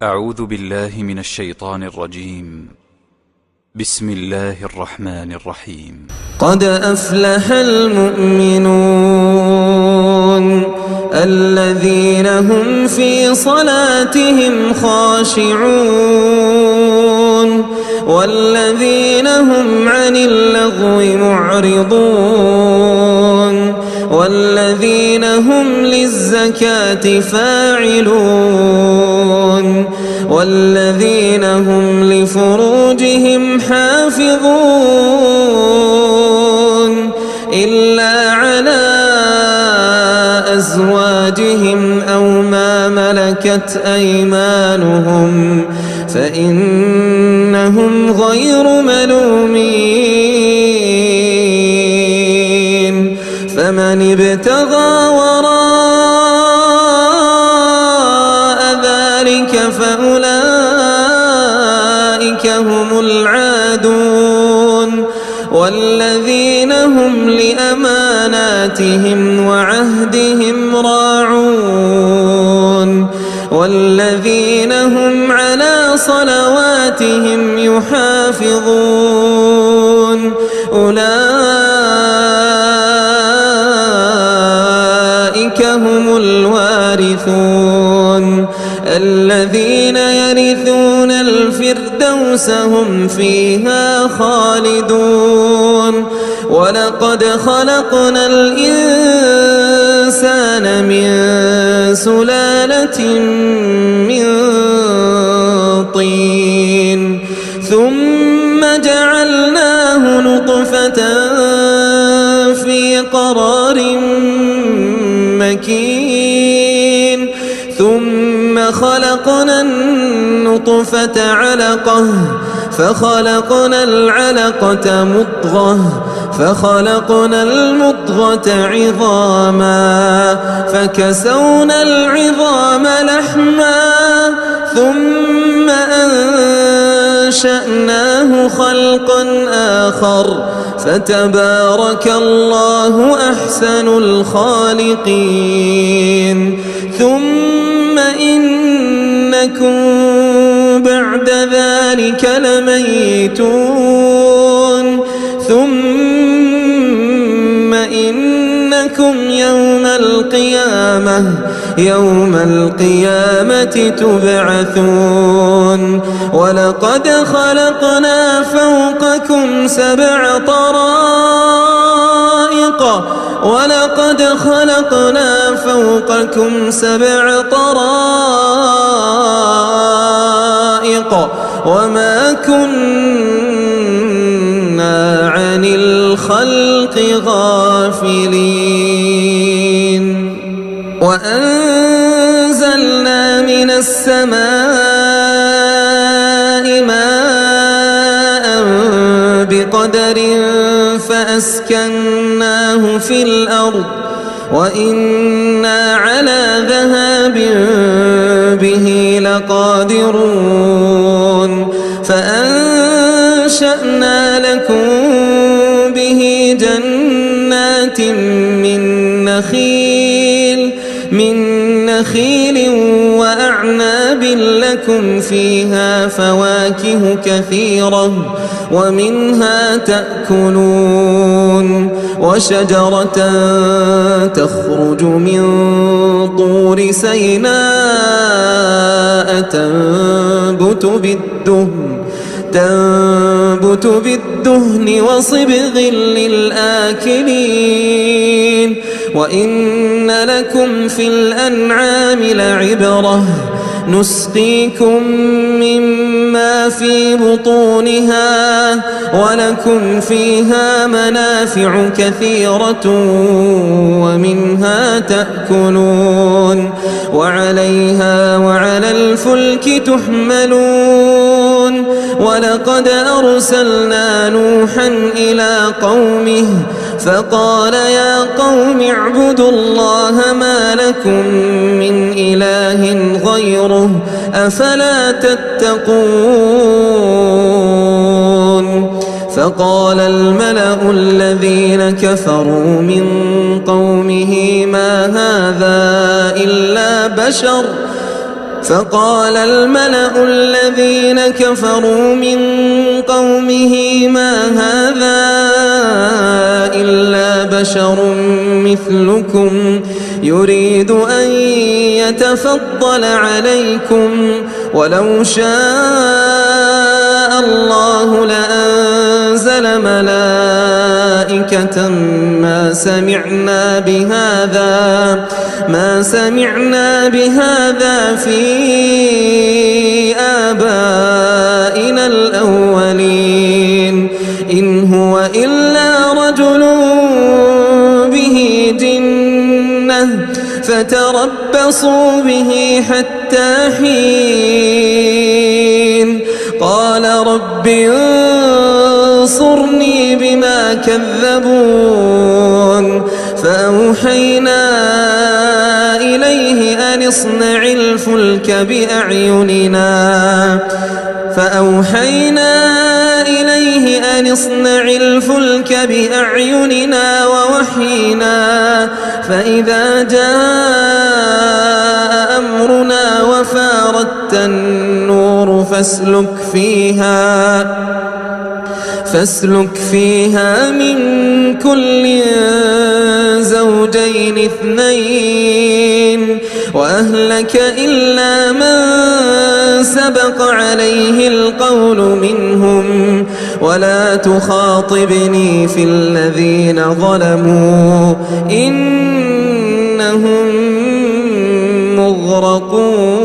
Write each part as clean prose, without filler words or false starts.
أعوذ بالله من الشيطان الرجيم. بسم الله الرحمن الرحيم. قد أفلح المؤمنون الذين هم في صلاتهم خاشعون والذين هم عن اللغو معرضون والذين هم للزكاة فاعلون والذين هم لفروجهم حافظون إلا على أزواجهم أو ما ملكت أيمانهم فإنهم غير ملومين فمن ابتغى وراء ذلك فأولئك هم العادون والذين هم لأماناتهم وعهدهم راعون والذين هم على صلواتهم يحافظون أولئك هم الوارثون الذين يرثون الفردوس هم فيها خالدون ولقد خلقنا الإنسان من سلالة من طين ثم جعلناه نطفة في قرار مكين ثم خلقنا النطفة علقة فخلقنا العلقة مضغة فخلقنا المضغة عظاما فكسونا العظام لحما ثم أنشأناه خلقا آخر فتبارك الله أحسن الخالقين ثم إنكم بعد ذلك لميتون ثم إنكم يوم القيامة تبعثون ولقد خلقنا فوقكم سبع طرائق وما كنا عن الخلق غافلين وأنزلنا من السماء ماء بقدر فأسكناه في الأرض وإنا على ذهاب به لقادرون فأنشأنا لكم به جنات من نخيل وأعناب لكم فيها فواكه كثيرة ومنها تأكلون وشجرة تخرج من طور سيناء تنبت بالدهن وصبغ للآكلين وإن لكم في الأنعام لعبرة نسقيكم مما في بطونها ولكم فيها منافع كثيرة ومنها تأكلون وعليها وعلى الفلك تحملون ولقد أرسلنا نوحا إلى قومه فقال يا قوم اعبدوا الله ما لكم من إله غيره أفلا تتقون فقال الملأ الذين كفروا من قومه ما هذا إلا بشر فقال الملأ الذين كفروا من قومه ما هذا إلا بشر مثلكم يريد أن يتفضل عليكم ولو شاء الله لأنزل ملائكة ما سمعنا بهذا في آبائنا الأولين إن هو إلا رجل به جنة فتربصوا به حتى حين قال رب انصرني بما كذبون فأوحينا إليه أن اصنع الفلك بأعيننا ووحينا فإذا جاء أمرنا وفاردت النور فاسلك فيها من كل زوجين اثنين وأهلك إلا من سبق عليه القول منهم ولا تخاطبني في الذين ظلموا إنهم مغرقون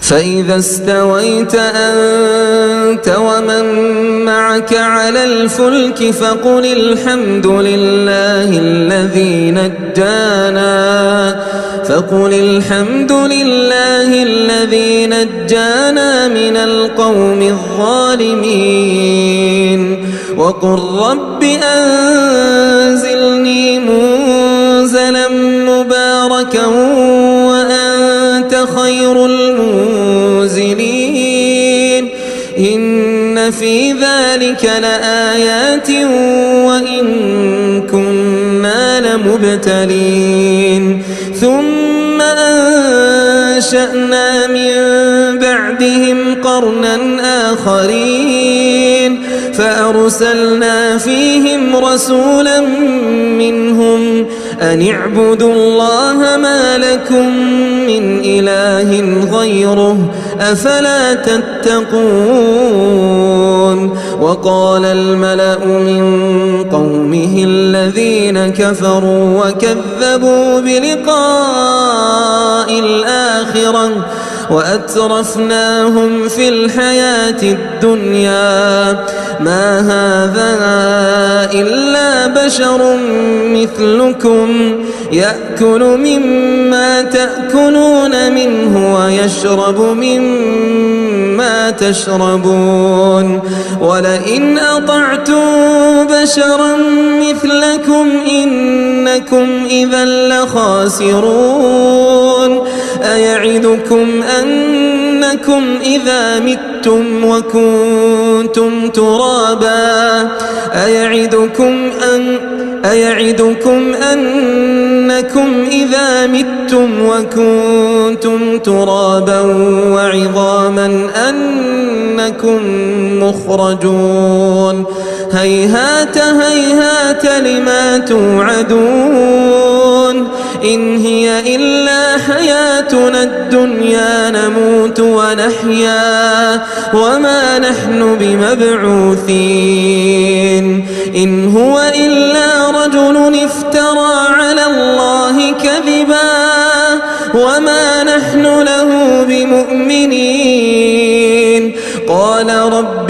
فإذا استويت أنت ومن معك على الفلك فقل الحمد لله الذي نجانا من القوم الظالمين وقل رب أنزلني منزلا مباركا وأنت خير المنزلين إن في ذلك لآيات وإن كنا لمبتلين ثم أنشأنا من بعدهم قرنا آخرين فأرسلنا فيهم رسولا منهم أن اعبدوا الله ما لكم من إله غيره أفلا تتقون وقال الملأ من قومه الذين كفروا وكذبوا بلقاء الآخرة وأترفناهم في الحياة الدنيا ما هذا إلا بشر مثلكم يأكل مما تأكلون منه ويشرب مما تشربون ولئن أطعتم بشرا مثلكم إنكم إذا لخاسرون أيعدكم أنكم إذا متم وكنتم ترابا أيعدكم أنكم إذا متم وكنتم ترابا وعظاما أنكم مخرجون هيهات هيهات لما توعدون إن هي إلا حياتنا الدنيا نموت ونحيا وما نحن بمبعوثين إن هو إلا رجل افترى على الله كذبا وما نحن له بمؤمنين قال رب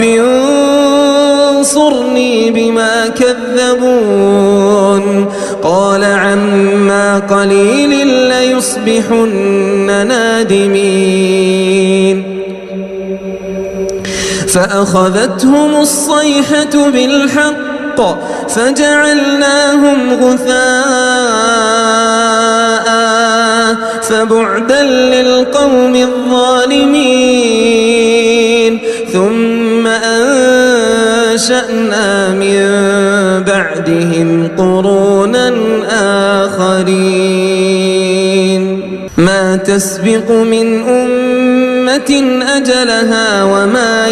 انصرني بما كذبون قال عما قليل ليصبحن نادمين فأخذتهم الصيحة بالحق فجعلناهم غثاء فبعدا للقوم الظالمين ثم أنشأنا من بعدهم قرونا آخرين ما تسبق من أمة أجلها وما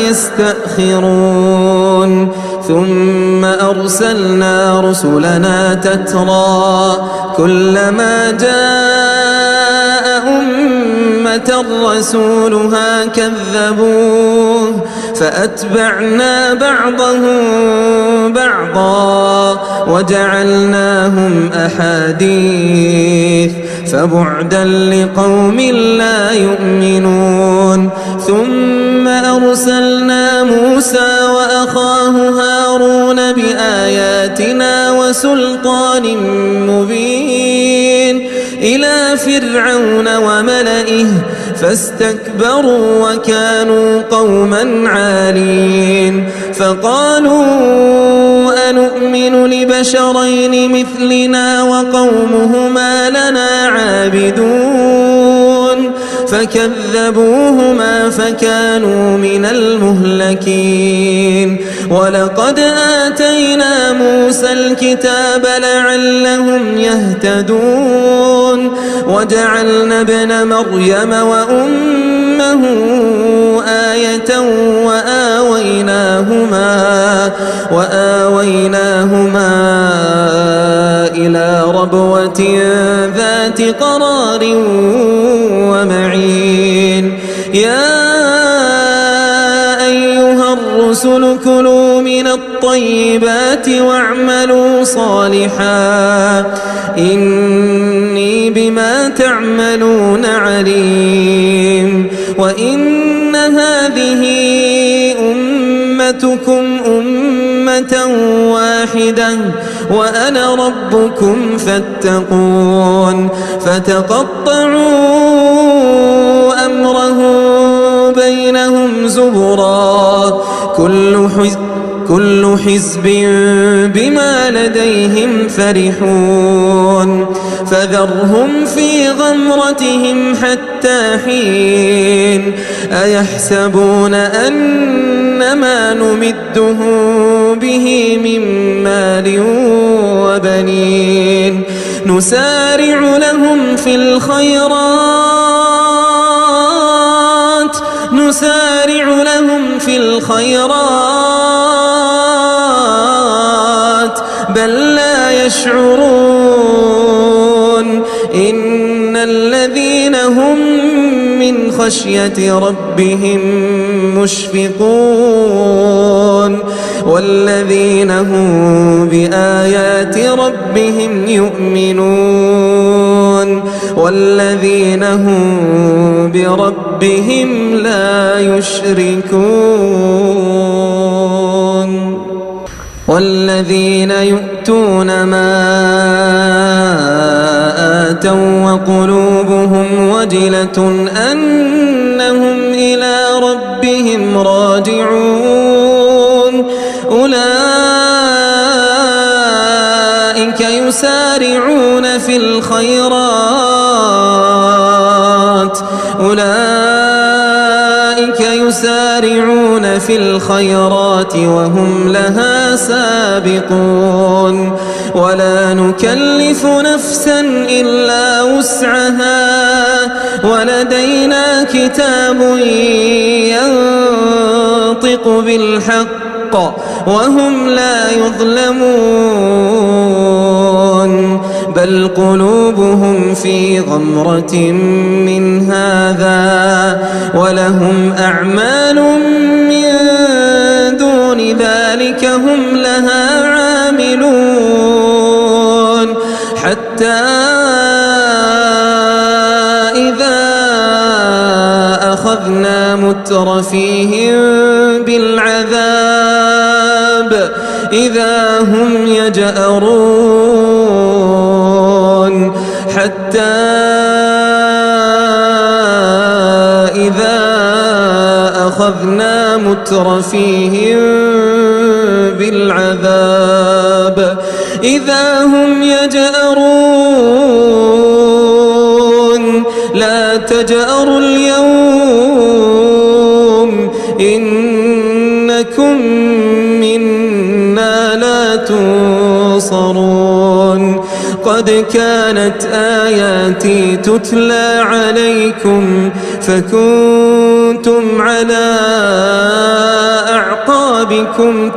يستأخرون ثم أرسلنا رسلنا تترى كلما جاء أمة رسولها كذبوه فأتبعنا بعضهم بعضا وجعلناهم أحاديث فبعدا لقوم لا يؤمنون ثم أرسلنا موسى وأخاه هارون بآياتنا وسلطان مبين إلى فرعون وملئه فاستكبروا وكانوا قوما عالين فقالوا أنؤمن لبشرين مثلنا وقومهما لنا عابدون فكذبوهما فكانوا من المهلكين ولقد آتينا موسى الكتاب لعلهم يهتدون وجعلنا ابن مريم وأمه آية وآويناهما إلى ربوة ذات قرار ومعين يا أيها الرسل كلوا من الطيبات واعملوا صالحا إني بما تعملون عليم وإن هذه أمتكم أمة واحدة وأنا ربكم فاتقون فتقطعوا أمرهم بينهم زبرا كل حزب بما لديهم فرحون فذرهم في غمرتهم حتى حين أيحسبون أنما نمدهم به من مال وبنين نسارع لهم في الخيرات بل لا يشعرون إن الذين هم من خشية ربهم مشفقون والذين هم بآيات ربهم يؤمنون والذين هم بربهم لا يشركون والذين يؤتون ما آتوا وقلوبهم وجلة أنهم إلى ربهم راجعون أولئك يسارعون في الخيرات وهم لها سابقون ولا نكلف نفسا إلا وسعها ولدينا كتاب ينطق بالحق وهم لا يظلمون بل قلوبهم في غمرة من هذا ولهم أعمال من دون ذلك هم لها عاملون حتى إذا أخذنا مترفيهم بالعذاب إذا هم يجأرون حتى إذا أخذنا مترفيهم بالعذاب إذا هم يجأرون لا تجأروا اليوم إنكم منا لا تنصرون قد كانت آياتي تتلى عليكم فكنتم على أعقابكم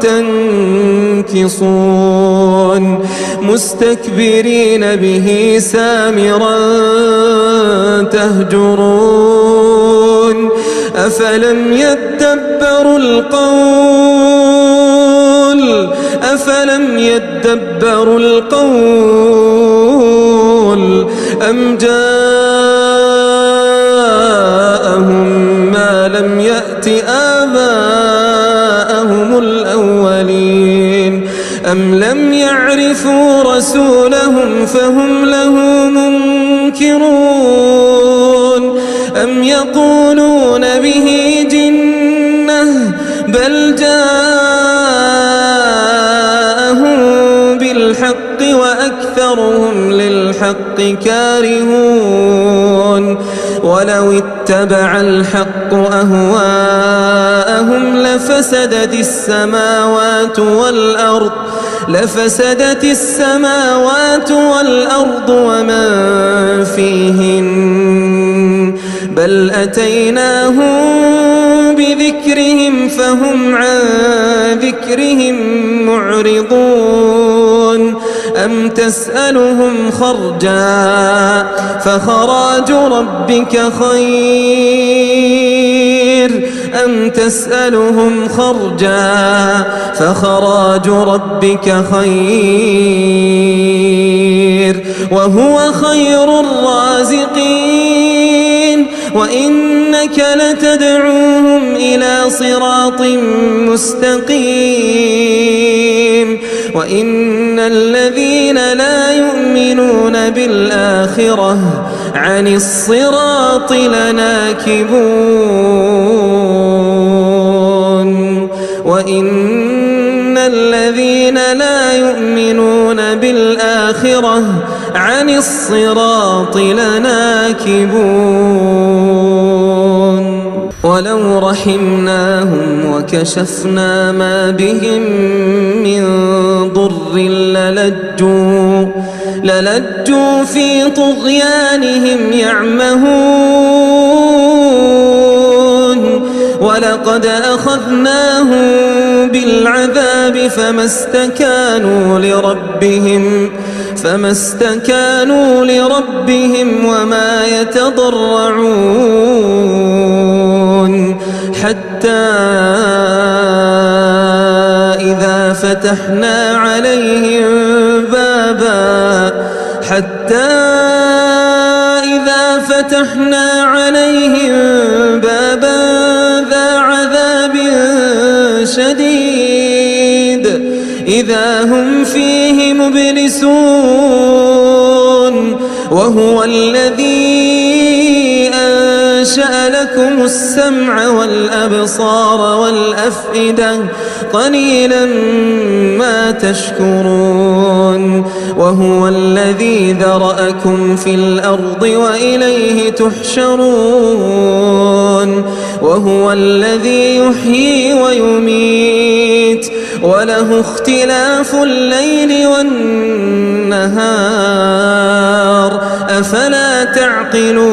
تنكصون مستكبرين به سامرا تهجرون أفلم يدبروا القول أم جاءهم ما لم يأت آباءهم الأولين أم لم يعرفوا رسولهم فهم له منكرون أم يقولون به جنة بل جاءهم بالحق وأكثرهم للحق كارهون ولو اتبع الحق أهواءهم لفسدت السماوات والأرض ومن فيهن بل أتيناهم بذكرهم فهم عن ذكرهم معرضون أم تسألهم خرجا فخراج ربك خير وهو خير الرازقين وإنك لتدعوهم إلى صراط مستقيم وإن الذين لا يؤمنون بالآخرة عن الصراط لناكبون وإن الذين لا يؤمنون بالآخرة عن الصراط لناكبون ولو رحمناهم وكشفنا ما بهم من ضر للجوا في طغيانهم يعمهون ولقد أخذناهم بالعذاب فما استكانوا لربهم وما يتضرعون حتى إذا فتحنا عليهم بابا ذا عذاب شديد إذا هم فيه مبلسون وهو الذي أنشأ لكم السمع والأبصار والأفئدة قليلا ما تشكرون وهو الذي ذرأكم في الأرض وإليه تحشرون وهو الذي يحيي ويميت وله اختلاف الليل والنهار أفلا تعقلون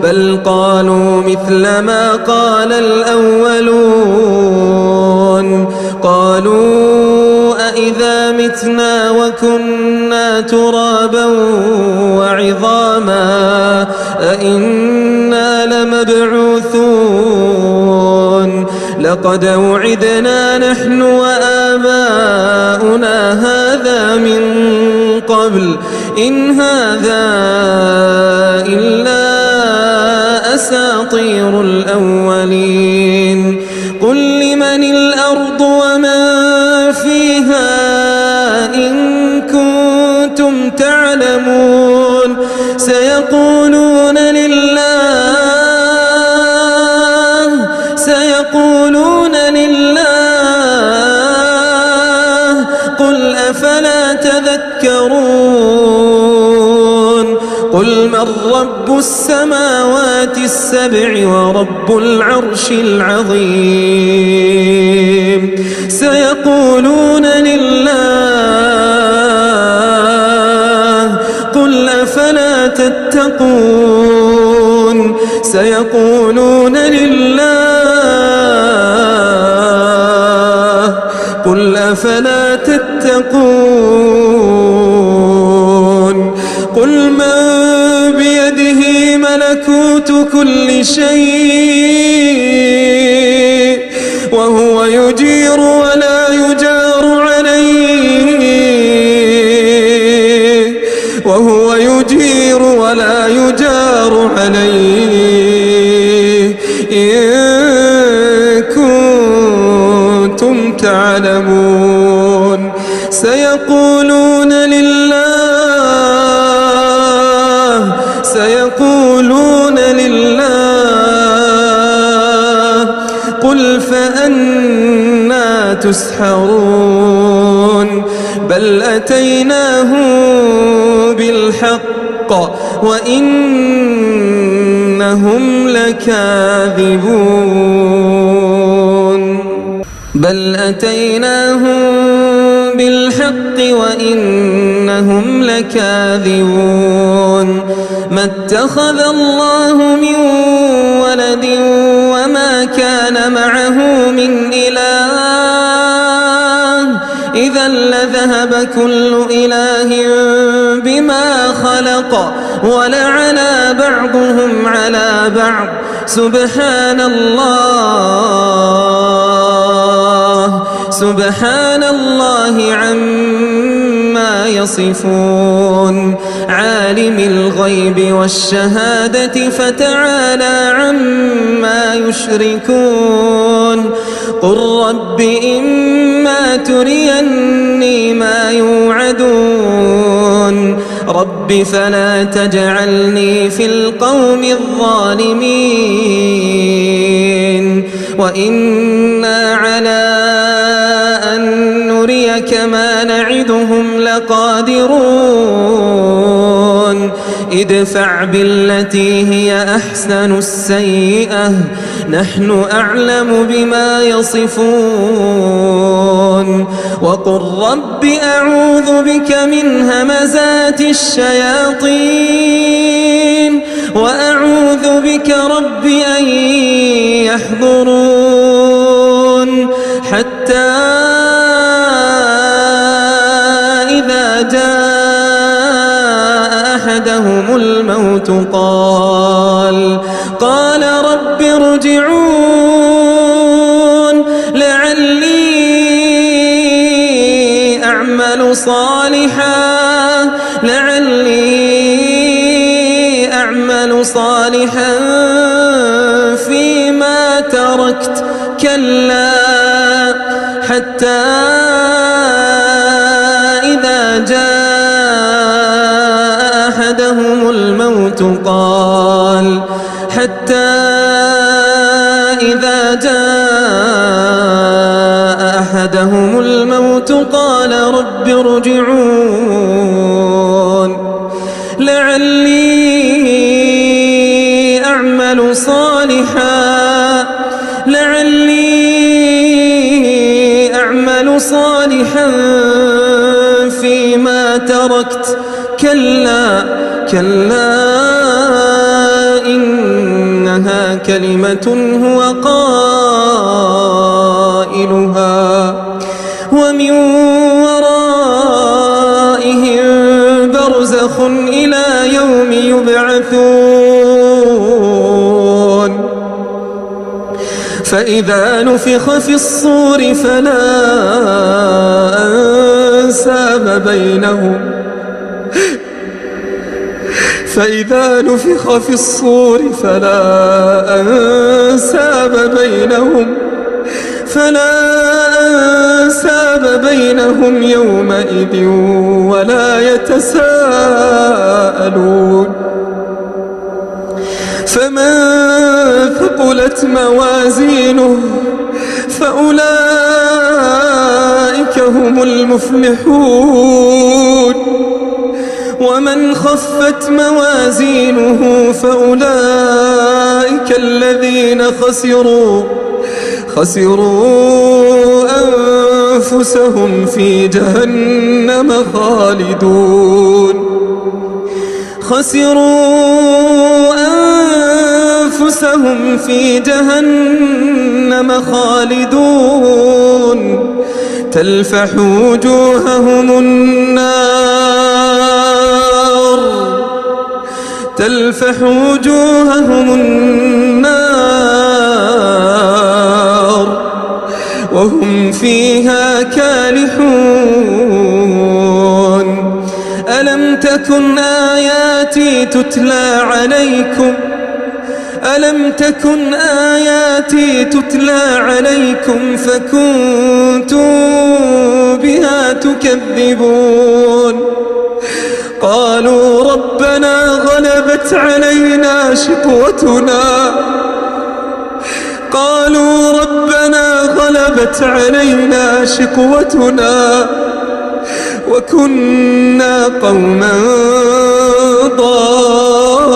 بل قالوا مثل ما قال الأولون قالوا أإذا متنا وكنا ترابا وعظاما أإنا لمبعوثون لقد وعدنا نحن وآباؤنا هذا من قبل إن هذا إلا أساطير الأولين قل لمن الأرض ومن فيها إن كنتم تعلمون سيقولون لله قل أفلا تذكرون قل من رب السماوات السبع ورب العرش العظيم سيقولون لله تتقون سيقولون لله قل أفلا تتقون قل من بيده ملكوت كل شيء وهو يجير ولا يجار عليه إن كنتم تعلمون سيقولون لله قل فأنا تسحرون بل أتيناهم بالحق وإنهم لكاذبون ما اتخذ الله من ولد وما كان معه من إله إذا لذهب كل إله بما خلق ولعلى بعضهم على بعض سبحان الله عما يصفون عالم الغيب والشهادة فتعالى عما يشركون قل رب إما تريني ما يوعدون رب فلا تجعلني في القوم الظالمين وإنا على أن نريك ما نعدهم لقادرون ادفع بالتي هي أحسن السيئة نحن أعلم بما يصفون وقل رب أعوذ بك من همزات الشياطين وأعوذ بك رب أن يحضرون حتى إذا جاء أحدهم الموت قال رب ارجعون لعلي أعمل صالحا فيما تركت كلا حتى إذا جاء أحدهم الموت قال رب ارجعون لعلي أعمل صالحا فيما تركت كلا إنها كلمة هو قائلها ومن ورائهم برزخ إلى يوم يبعثون فإذا نفخ في الصور فلا أنساب بينهم يومئذ ولا يتساءلون فمن ثقلت موازينه فأولئك هم المفلحون ومن خفت موازينه فأولئك الذين خسروا أنفسهم في جهنم خسروا أنفسهم في جهنم خالدون تلفح وجوههم النار وهم فيها كالحون ألم تكن آياتي تتلى عليكم فكنتم بها تكذبون قالوا ربنا غلبت علينا شقوتنا وكنا قوما ضالين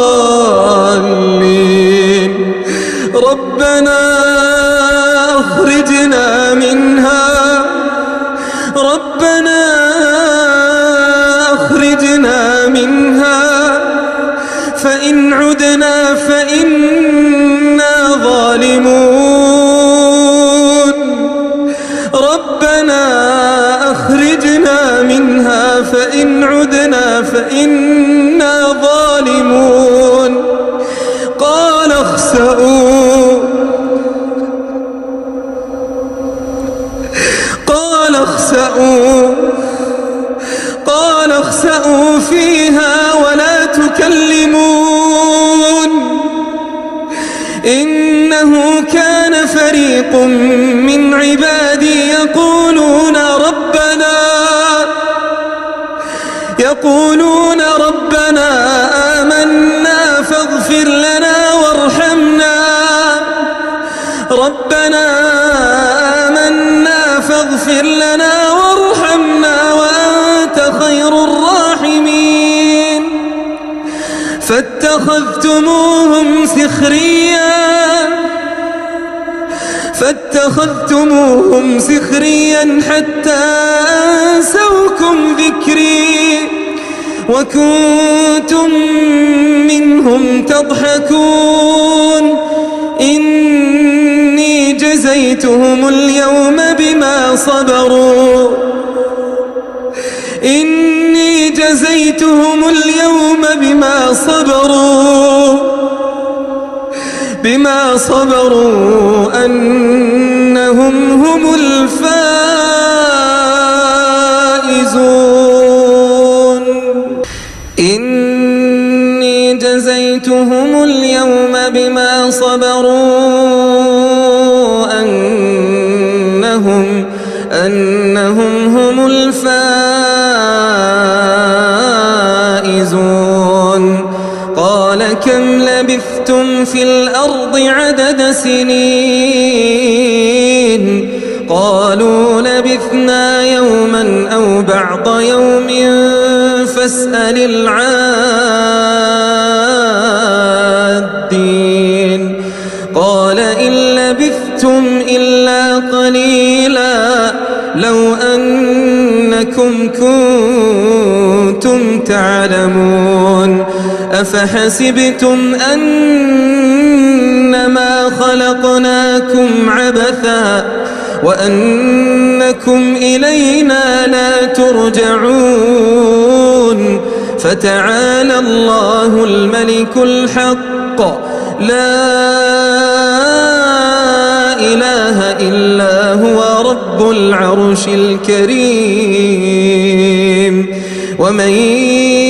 ربنا أخرجنا منها فإن عدنا فإنا ظالمون ربنا أخرجنا منها فإن عدنا فإنا ظالمون قال اخسأوا فيها ولا تكلمون إنه كان فريق من عبادي يقولون ربنا آمنا فاغفر لنا وارحمنا وأنت خير الراحمين فاتخذتموهم سخريا حتى أنسوكم ذكري وكنتم منهم تضحكون إني جزيتهم اليوم بما صبروا أنهم هم الفائزون إني جزيتهم اليوم بما صبروا أنهم هم الفائزون قال كم لبثتم في الأرض عدد سنين قالوا لبثنا يوما أو بعض يوم فاسأل العادين قال إن لبثتم إلا قليلا لو أنكم كنتم تعلمون أفحسبتم أنما خلقناكم عبثا وأنكم إلينا لا ترجعون فتعالى الله الملك الحق لا إله إلا هو رب العرش الكريم ومن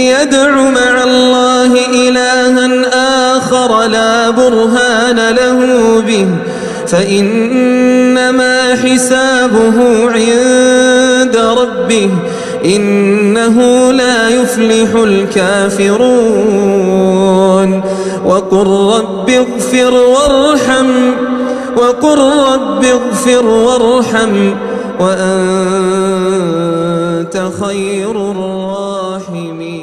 يدع مع الله إلها آخر لا برهان له به فإنما حسابه عند ربه إنه لا يفلح الكافرون وقل رب اغفر وارحم وأنت خير الراحمين